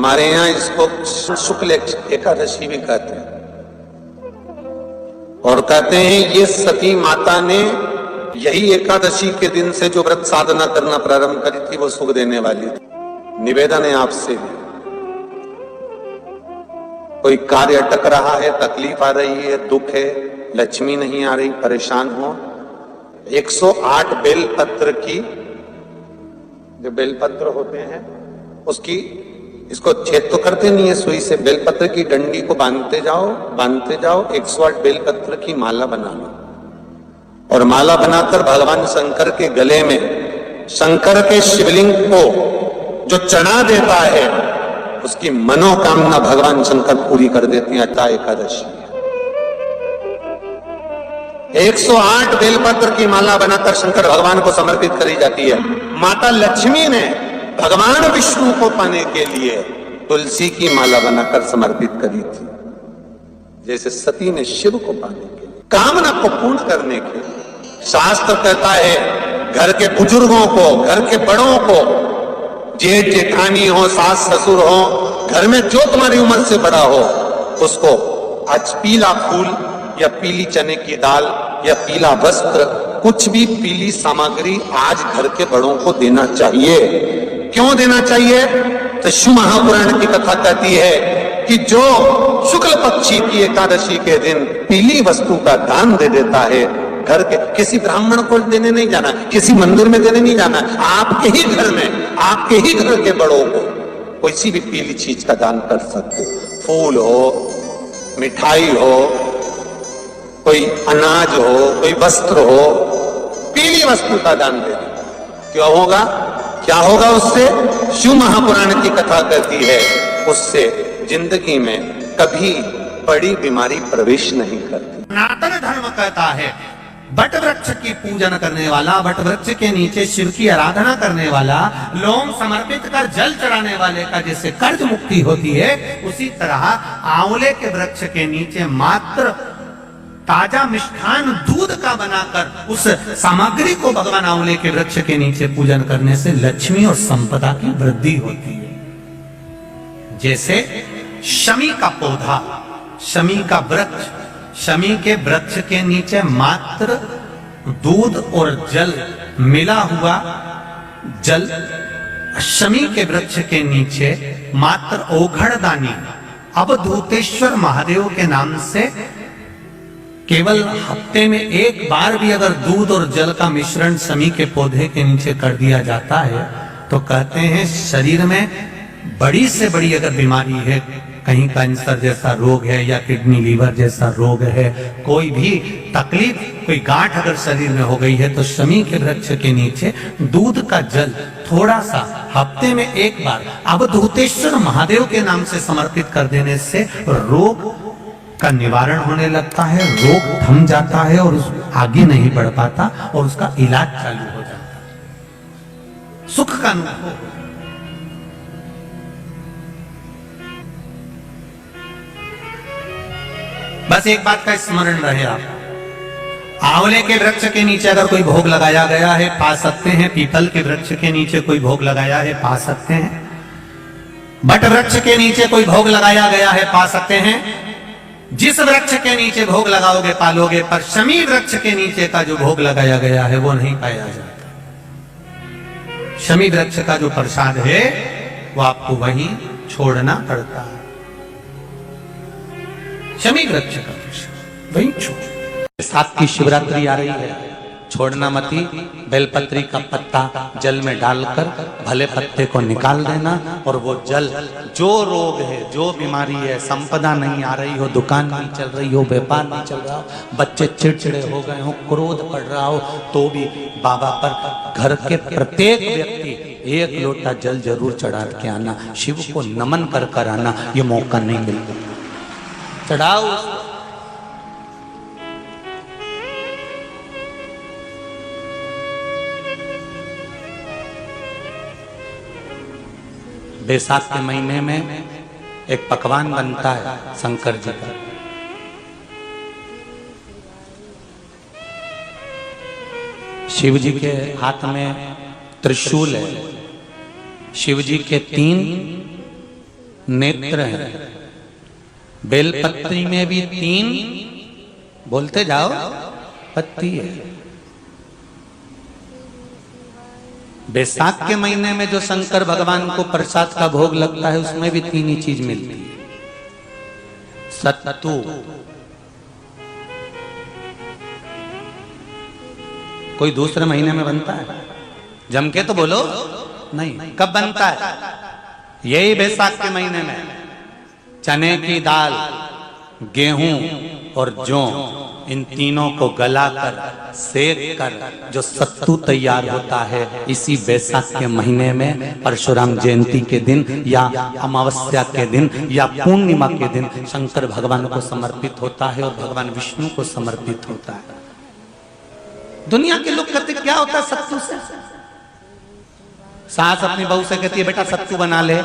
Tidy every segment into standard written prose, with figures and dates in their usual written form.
हमारे यहाँ इसको शुक्ल एकादशी भी कहते हैं, और कहते हैं ये सती माता ने यही एकादशी के दिन से जो व्रत साधना करना प्रारंभ करी थी वो सुख देने वाली थी। निवेदन है आपसे भी, कोई कार्य अटक रहा है, तकलीफ आ रही है, दुख है, लक्ष्मी नहीं आ रही, परेशान हो, 108 बेलपत्र की, जो बेलपत्र होते हैं उसकी, इसको छेद तो करते नहीं है सुई से, बेलपत्र की डंडी को बांधते जाओ 108 बेलपत्र की माला बना लो, और माला बनाकर भगवान शंकर के गले में, शंकर के शिवलिंग को जो चढ़ा देता है उसकी मनोकामना भगवान शंकर पूरी कर देती है। अट्टा एकादशी 108 बेलपत्र की माला बनाकर शंकर भगवान को समर्पित करी जाती है। माता लक्ष्मी ने भगवान विष्णु को पाने के लिए तुलसी की माला बनाकर समर्पित करी थी, जैसे सती ने शिव को पाने के लिए, कामना को पूर्ण करने के लिए। शास्त्र कहता है घर के बुजुर्गों को, घर के बड़ों को, जेठ जेठानी हो, सास ससुर हो, घर में जो तुम्हारी उम्र से बड़ा हो, उसको आज पीला फूल या पीली चने की दाल या पीला वस्त्र, कुछ भी पीली सामग्री आज घर के बड़ों को देना चाहिए। क्यों देना चाहिए? तो शिव महापुराण की कथा कहती है कि जो शुक्ल पक्षी की एकादशी के दिन पीली वस्तु का दान दे देता है, घर के किसी ब्राह्मण को देने नहीं जाना, किसी मंदिर में देने नहीं जाना, आपके ही घर में, आपके ही घर के बड़ों को कोई भी पीली चीज का दान कर सकते। फूल हो, मिठाई हो, कोई अनाज हो, कोई वस्त्र हो, पीली वस्तु का दान दे दे। क्यों होगा? क्या होगा उससे? शिव महापुराण की कथा कहती है उससे जिंदगी में कभी बड़ी बीमारी प्रवेश नहीं करती। सनातन धर्म कहता है बट वृक्ष की पूजन करने वाला, बट वृक्ष के नीचे शिव की आराधना करने वाला, लोम समर्पित कर जल चढ़ाने वाले का जैसे कर्ज मुक्ति होती है, उसी तरह आंवले के वृक्ष के नीचे मात्र ताजा मिष्ठान दूध का बनाकर उस सामग्री को भगवान आंवले के वृक्ष के नीचे पूजन करने से लक्ष्मी और संपदा की वृद्धि होती है। जैसे शमी का पौधा, शमी का वृक्ष, शमी के वृक्ष के नीचे मात्र दूध और जल मिला हुआ जल, शमी के वृक्ष के नीचे मात्र ओघड़दानी अवधूतेश्वर महादेव के नाम से केवल हफ्ते में एक बार भी अगर दूध और जल का मिश्रण शमी के पौधे के नीचे कर दिया जाता है तो कहते हैं शरीर में बड़ी से बड़ी अगर बीमारी है, कहीं कैंसर जैसा रोग है या किडनी लीवर जैसा रोग है, कोई भी तकलीफ, कोई गांठ अगर शरीर में हो गई है, तो शमी के वृक्ष के नीचे दूध का जल थोड़ा सा हफ्ते में एक बार अवधूतेश्वर महादेव के नाम से समर्पित कर देने से रोग का निवारण होने लगता है, रोग थम जाता है और उस आगे नहीं बढ़ पाता और उसका इलाज चालू हो जाता है, सुख का अनुभव। बस एक बात का स्मरण रहे, आप आंवले के वृक्ष के नीचे अगर कोई भोग लगाया गया है पा सकते हैं, पीपल के वृक्ष के नीचे कोई भोग लगाया है पा सकते हैं, बट वृक्ष के नीचे कोई भोग लगाया गया है पा सकते हैं। जिस वृक्ष के नीचे भोग लगाओगे पालोगे, पर शमी वृक्ष के नीचे का जो भोग लगाया गया है वो नहीं पाया जाता। शमी वृक्ष का जो प्रसाद है वो आपको वहीं छोड़ना पड़ता है। शमी वृक्ष का प्रसाद वहीं छोड़। साथ की शिवरात्रि आ रही है, छोड़ना मती, बेलपत्री का पत्ता जल में डालकर भले पत्ते को निकाल देना, और वो जल, जो रोग है, जो बीमारी है, संपदा नहीं आ रही हो, दुकान नहीं चल रही हो, व्यापार नहीं चल रहा हो, बच्चे चिड़चिड़े हो गए हो, क्रोध पड़ रहा हो, तो भी बाबा पर घर के प्रत्येक व्यक्ति एक लोटा जल जरूर चढ़ा के आना, शिव को नमन कर कर आना। ये मौका नहीं मिलता, चढ़ाओ। बैसाख के महीने में एक पकवान बनता है शंकर जी का, शिव जी के हाथ में त्रिशूल है, शिव जी के 3 नेत्र हैं। बेलपत्री में भी 3, बोलते जाओ, पत्ती है। बैसाख के महीने में जो शंकर भगवान को प्रसाद का भोग लगता है उसमें भी 3 ही चीज मिलती है। सत्तू, कोई दूसरे महीने में बनता है? जम के तो बोलो नहीं। कब बनता है? यही बैसाख के महीने में। चने की दाल, गेहूं और जौ, इन तीनों को गलाकर सेक कर जो सत्तू तैयार होता है, इसी बैसाख के महीने में परशुराम जयंती के दिन या अमावस्या के दिन या पूर्णिमा के दिन शंकर भगवान को समर्पित होता है और भगवान विष्णु को समर्पित होता है। दुनिया के लोग कहते क्या होता है सत्तू से? सास अपनी बहू से कहती है बेटा सत्तू बना ले,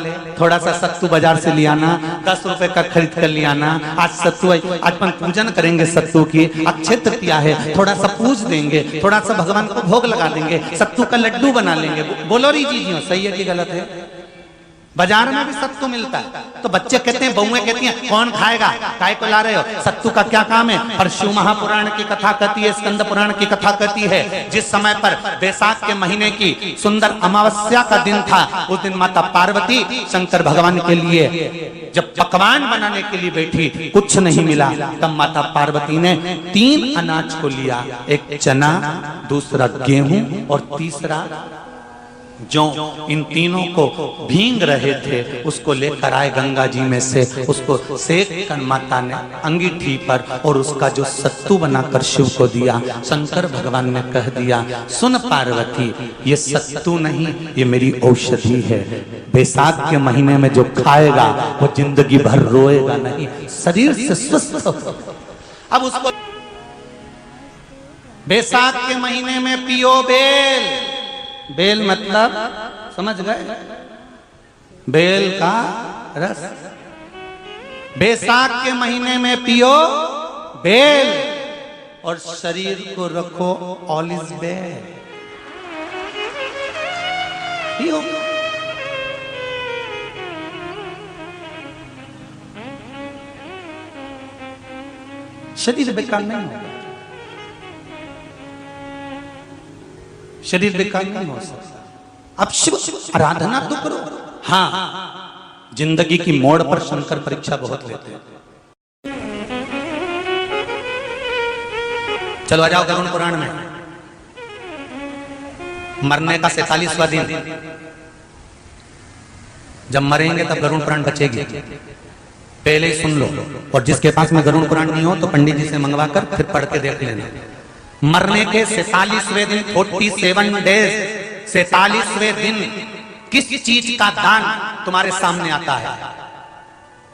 थोड़ा सा सत्तू बाजार से ले आना, 10 रुपए का खरीद कर ले आना। आज सत्तू, आज अपन पूजन करेंगे सत्तू की, अक्षय तृतीया है, थोड़ा सा पूज देंगे, थोड़ा सा भगवान को भोग लगा देंगे, सत्तू का लड्डू बना लेंगे। बोलो री जी, सही है कि गलत है? बाजार में भी सत्तू मिलता है तो बच्चे कहते हैं, बहुएं कहती हैं कौन खाएगा, काय को ला रहे हो, सत्तू का क्या काम है? पर शिव महापुराण की कथा कहती है, स्कंद पुराण की कथा कहती है, जिस समय पर बैसाख के महीने की सुंदर अमावस्या का दिन था, उस दिन माता पार्वती शंकर भगवान के लिए जब पकवान बनाने के लिए बैठी, कुछ नहीं मिला, तब माता पार्वती ने 3 अनाज को लिया, एक चना, दूसरा गेहूं और तीसरा जो, इन तीनों को भींग रहे थे उसको लेकर आए गंगा जी में से, उसको सेक कर माता ने अंगीठी पर और उसका जो सत्तू बनाकर शिव को दिया। शंकर भगवान ने कह दिया, सुन पार्वती, ये सत्तू नहीं, ये मेरी औषधि है। बैसाख के महीने में जो खाएगा वो जिंदगी भर रोएगा नहीं, शरीर से स्वस्थ हो। अब उसको बैसाख के महीने में पियो बेल। बेल मतलब समझ गए? बेल का रस। बैसाख के महीने में पियो बेल और शरीर को रखो ऑलिव बेल। पियो। शरीर बेकार नहीं होगा, शरीर बेकार नहीं हो सकता। अब शिव आराधना तो करो। हाँ, जिंदगी की मोड़ पर शंकर परीक्षा बहुत लेते हैं। चलो आ जाओ गरुड़ पुराण में। मरने का 47वां दिन, जब मरेंगे तब गरुड़ पुराण बचेगी, पहले ही सुन लो। और जिसके पास में गरुड़ पुराण नहीं हो तो पंडित जी से मंगवा कर फिर पढ़ के देख लेना। मरने के 47वें दिन, 47 डेज, 47वें दिन किस चीज का दान तुम्हारे सामने आता है?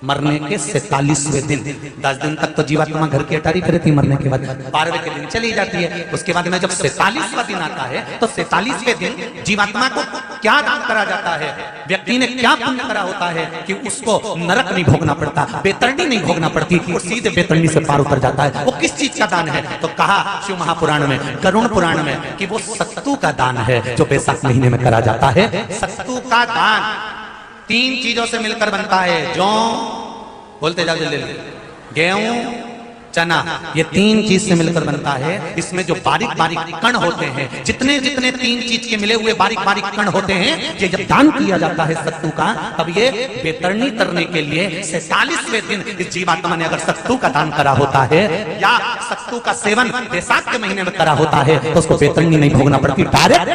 मरने के 47वें दिन। 10 दिन तक तो जीवात्मा घर की अटारी करती, मरने के बाद 12वें के दिन चली जाती है। उसके बाद में जब 47वां दिन आता है तो 47वें दिन जीवात्मा को क्या दान करा जाता है? व्यक्ति ने क्या पुण्य करा होता है कि उसको नरक नहीं भोगना पड़ता, बेतरणी नहीं भोगना पड़ती, वो सीधे बेतरणी से पार उतर जाता है। वो किस चीज का दान है? तो कहा शिव महापुराण में, गरुड़ पुराण में, कि वो सत्तू का दान है जो बैसाख महीने में करा जाता है। सत्तू का दान 3 चीजों से मिलकर बनता है। जौ, बोलते जाओ जल्दी, गेहूं, चना, ये 3 चीज से मिलकर बनता है। इसमें जो बारीक बारीक कण होते हैं, जितने जितने 3 चीज के मिले हुए बारीक बारीक कण होते हैं, ये जब दान किया जाता है सत्तू का, तब ये बेतरणी तरने के लिए 47वें दिन इस जीवात्मा ने अगर सत्तू का दान करा होता है या सत्तू का सेवन बैसाख के महीने में करा होता है तो उसको बेतरणी नहीं भोगना पड़ती, डायरेक्ट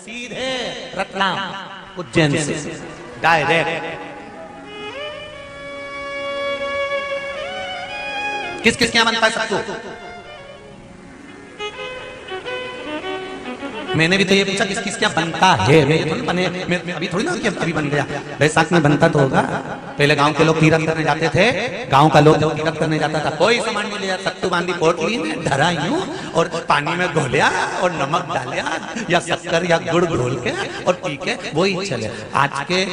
सीधे रतलाम उज्जैन से डायरेक्ट। किस किस क्या बनता है सत्तू? मैंने भी तो ये पूछा किस किस क्या बनता है। मैं अभी थोड़ी ना कि अभी बन गया। बैसाख में बनता तो होगा। पहले गांव के लोग तीरथ करने जाते थे। गांव का लोग जब तीरथ करने जाता था, कोई सामान नहीं लिया, सत्तू बांधी पोट ली, धरा यूं और पानी में घोलिया और नमक डालिया या शक्कर या गुड़ घोल के और पी के वही चले। आज के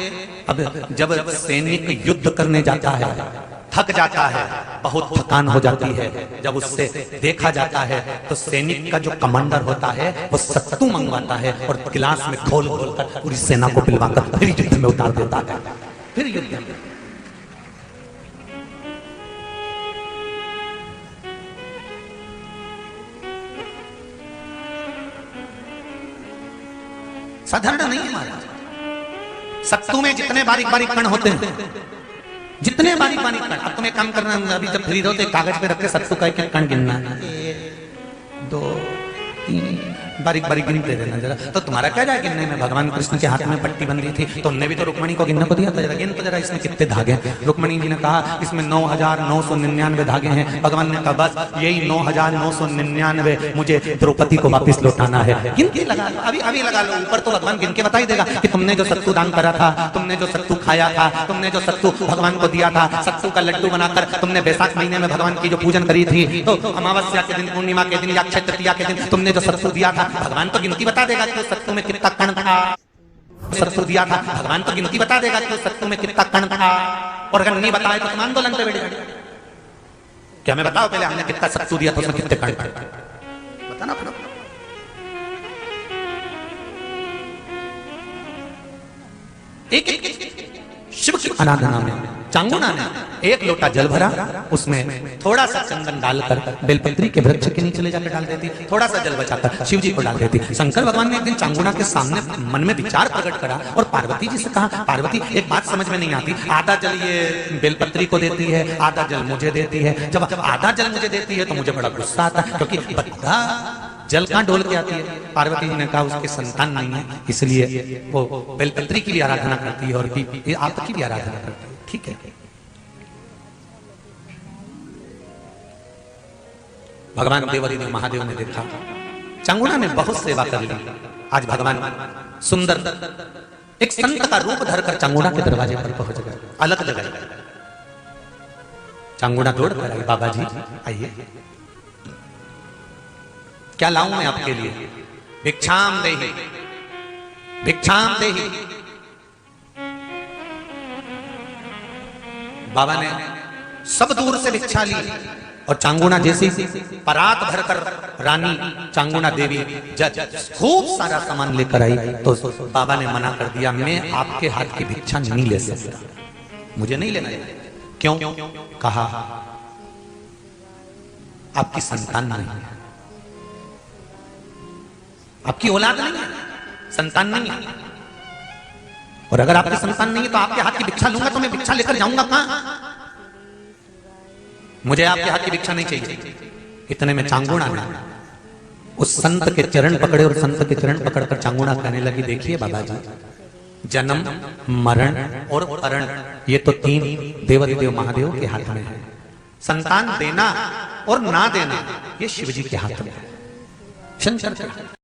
अब जब सैनिक युद्ध करने जाता है, थक जाता है, बहुत थकान हो जाती है, जब उससे देखा जाता है तो सैनिक का जो कमांडर होता है वो सत्तू मंगवाता है और गिलास में घोल घोल कर पूरी सेना को पिलवाकर फिर युद्ध में उतार देता है। फिर युद्ध में साधारण नहीं है महाराज। सत्तू में जितने बारीक बारीक कण होते हैं, जितने बारीक बारीक कण, अब तुम्हें काम करना, अभी जब फ्री रहो तो कागज पे रख के सत्तू का एक कण गिनना, 1 2 3 बारीक बारीक गिनते रहना जरा। तो तुम्हारा क्या जाए गिनने में? भगवान कृष्ण के हाथ में पट्टी बंधी थी, तुमने भी तो रुक्मणी को गिनने को दिया था, जरा गिन तो जरा इसमें कितने धागे हैं। रुक्मणी जी ने कहा इसमें 9,999 धागे हैं। भगवान ने कहा बस यही 9,999 मुझे द्रौपदी को वापस लौटाना है। गिनती लगा लो, अभी अभी लगा लो। ऊपर तो भगवान गिन के बता ही देगा कि तुमने जो सत्तू दान करा था, तुमने जो सत्तू खाया था, तुमने जो सत्तू भगवान को दिया था, सत्तू का लड्डू बनाकर तुमने बैसाख महीने में भगवान की जो पूजन करी थी, तो अमावस्या के दिन, पूर्णिमा के दिन या अक्षय तृतीया के दिन तुमने जो सत्तू दिया था, भगवान तो गिनती बता देगा कि उस सत्तू में कितना कण था। सत्तू दिया था, भगवान तो गिनती बता देगा कि उस सत्तू में कितना कण था। और अगर नहीं बताए तो तुम आंदोलन पे बैठ जाओगे। क्या मैं बताओ पहले हमने कितना सत्तू दिया था, उसमें कितने कण थे, बताना पड़ा। एक शिव की आराधना में चांगुना ने 1 लोटा जल भरा, उसमें थोड़ा सा चंदन डालकर बेलपत्री के वृक्ष के नीचे ले जाकर डाल देती, थोड़ा सा जल बचाकर शिव जी को डाल देती। शंकर भगवान ने एक दिन चांगुना के सामने मन में विचार प्रकट करा और पार्वती जी से कहा, पार्वती एक बात समझ में नहीं आती, आधा जल ये बेलपत्री को देती है, आधा जल मुझे देती है। जब आधा जल मुझे देती है तो मुझे बड़ा गुस्सा आता है, क्योंकि बद्धा जल कहां डोल के आती है। पार्वती जी ने कहा उसके संतान नहीं है, इसलिए वो बेलपत्री की भी आराधना करती है और आपकी भी आराधना करती है। ठीक है, भगवान देवादिदेव महादेव ने देखा चांगुना ने बहुत सेवा कर ली। आज भगवान सुंदर एक संत का रूप धरकर चांगुना के दरवाजे पर पहुंच गए, अलग जगह। चांगुना दौड़ कर आई, बाबा जी आइए, क्या लाऊं मैं आपके लिए? भिक्षाम देहि, भिक्षाम देहि। बाबा ने सब दूर से भिक्षा ली और चांगुना जैसी परात भरकर रानी चांगुना देवी खूब सारा सामान लेकर आई, तो बाबा ने मना कर दिया, मैं आपके हाथ की भिक्षा नहीं ले सकता, मुझे नहीं लेना। क्यों? कहा आपकी संतान नहीं है, आपकी औलाद नहीं है, संतान नहीं है। और अगर आपकी संतान नहीं है तो आपके हाथ की भिक्षा लूंगा तो मैं भिक्षा लेकर जाऊंगा कहां? मुझे आपके हाथ की भिक्षा नहीं चाहिए। इतने में चांगुना ने उस संत के चरण पकड़े और संत के चरण पकड़कर चांगुना कहने लगी, देखिए बाबा जी, जन्म, मरण और परण ये तो 3 देवादिदेव महादेव के हाथ में है। संतान देना और ना देना ये शिव जी के हाथ में है, शंकर के।